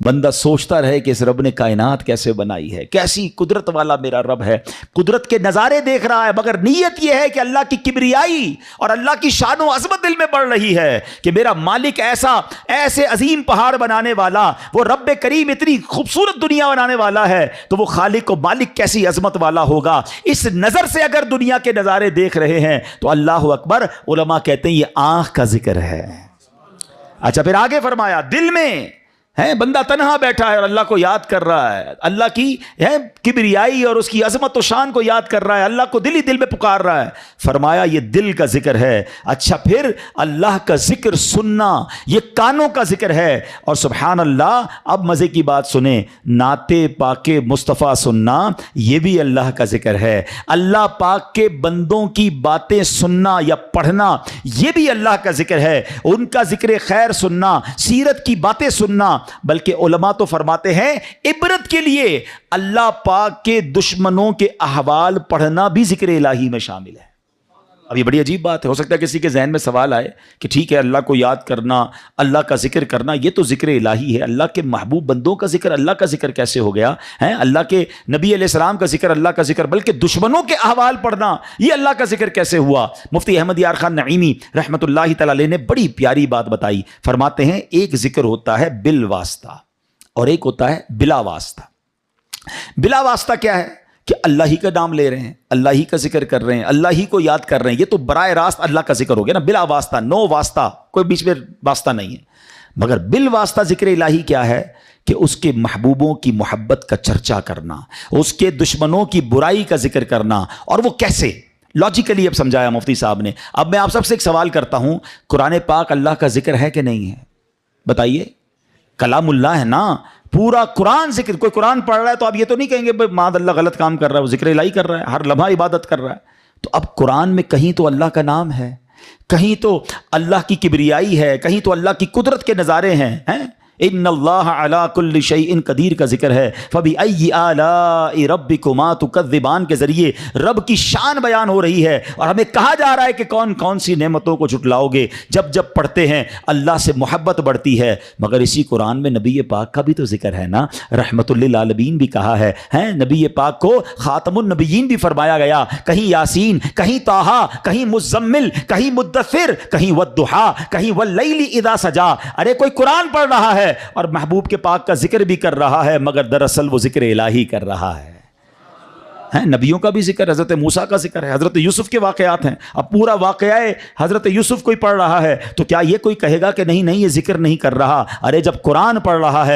بندہ سوچتا رہے کہ اس رب نے کائنات کیسے بنائی ہے، کیسی قدرت والا میرا رب ہے، قدرت کے نظارے دیکھ رہا ہے، مگر نیت یہ ہے کہ اللہ کی کبریائی اور اللہ کی شان و عظمت دل میں بڑھ رہی ہے کہ میرا مالک ایسے عظیم پہاڑ بنانے والا، وہ رب کریم اتنی خوبصورت دنیا بنانے والا ہے، تو وہ خالق و مالک کیسی عظمت والا ہوگا۔ اس نظر سے اگر دنیا کے نظارے دیکھ رہے ہیں تو اللہ اکبر، علماء کہتے ہیں یہ آنکھ کا ذکر ہے۔ اچھا پھر آگے فرمایا دل میں ہے، بندہ تنہا بیٹھا ہے اور اللہ کو یاد کر رہا ہے، اللہ کی کبریائی اور اس کی عظمت و شان کو یاد کر رہا ہے، اللہ کو دل ہی دل میں پکار رہا ہے، فرمایا یہ دل کا ذکر ہے۔ اچھا پھر اللہ کا ذکر سننا، یہ کانوں کا ذکر ہے۔ اور سبحان اللہ، اب مزے کی بات سنیں، نعت پاک مصطفیٰ سننا یہ بھی اللہ کا ذکر ہے، اللہ پاک کے بندوں کی باتیں سننا یا پڑھنا یہ بھی اللہ کا ذکر ہے، ان کا ذکر خیر سننا، سیرت کی باتیں سننا، بلکہ علماء تو فرماتے ہیں عبرت کے لیے اللہ پاک کے دشمنوں کے احوال پڑھنا بھی ذکر الہی میں شامل ہے۔ اب یہ بڑی عجیب بات ہے، ہو سکتا ہے کسی کے ذہن میں سوال آئے کہ ٹھیک ہے اللہ کو یاد کرنا، اللہ کا ذکر کرنا یہ تو ذکر الہی ہے، اللہ کے محبوب بندوں کا ذکر اللہ کا ذکر کیسے ہو گیا ہے؟ اللہ کے نبی علیہ السلام کا ذکر اللہ کا ذکر، بلکہ دشمنوں کے احوال پڑھنا یہ اللہ کا ذکر کیسے ہوا؟ مفتی احمد یار خان نعیمی رحمۃ اللہ تعالی علیہ نے بڑی پیاری بات بتائی، فرماتے ہیں ایک ذکر ہوتا ہے بالواسطہ اور ایک ہوتا ہے بلا واسطہ۔ بلا واسطہ کیا ہے کہ اللہ ہی کا نام لے رہے ہیں، اللہ ہی کا ذکر کر رہے ہیں، اللہ ہی کو یاد کر رہے ہیں، یہ تو براہ راست اللہ کا ذکر ہو گیا نا، بلا واسطہ، نو واسطہ، کوئی بیچ میں واسطہ نہیں ہے۔ مگر بال واسطہ ذکر الہی کیا ہے کہ اس کے محبوبوں کی محبت کا چرچا کرنا، اس کے دشمنوں کی برائی کا ذکر کرنا، اور وہ کیسے لاجیکلی اب سمجھایا مفتی صاحب نے۔ اب میں آپ سب سے ایک سوال کرتا ہوں، قرآن پاک اللہ کا ذکر ہے کہ نہیں ہے؟ بتائیے، کلام اللہ ہے نا، پورا قرآن ذکر۔ کوئی قرآن پڑھ رہا ہے تو آپ یہ تو نہیں کہیں گے معاذ اللہ غلط کام کر رہا ہے، وہ ذکر الہی کر رہا ہے، ہر لمحہ عبادت کر رہا ہے۔ تو اب قرآن میں کہیں تو اللہ کا نام ہے، کہیں تو اللہ کی کبریائی ہے، کہیں تو اللہ کی قدرت کے نظارے ہیں۔ ان اللہ علی کل شیء قدیر کا ذکر ہے، فبأی آلاء ربکما تکذبان کے ذریعے رب کی شان بیان ہو رہی ہے، اور ہمیں کہا جا رہا ہے کہ کون کون سی نعمتوں کو جھٹلاؤ گے۔ جب جب پڑھتے ہیں اللہ سے محبت بڑھتی ہے۔ مگر اسی قرآن میں نبی پاک کا بھی تو ذکر ہے نا، رحمت للعالمین بھی کہا ہے، نبی پاک کو خاتم النبیین بھی فرمایا گیا، کہیں یاسین، کہیں طٰہٰ، کہیں مزمل، کہیں مدثر، کہیں والضحیٰ، کہیں واللیل اذا سجا۔ ارے کوئی قرآن پڑھ رہا ہے اور محبوب کے پاک کا ذکر بھی کر رہا ہے، مگر دراصل وہ ذکر الہی کر رہا ہے۔ نبیوں کا بھی ذکر، حضرت موسیٰ کا ذکر ہے، حضرت یوسف کے واقعات ہیں۔ اب پورا واقعہ حضرت یوسف کوئی پڑھ رہا ہے تو کیا یہ کوئی کہے گا کہ نہیں یہ ذکر نہیں کر رہا؟ ارے جب قرآن پڑھ رہا ہے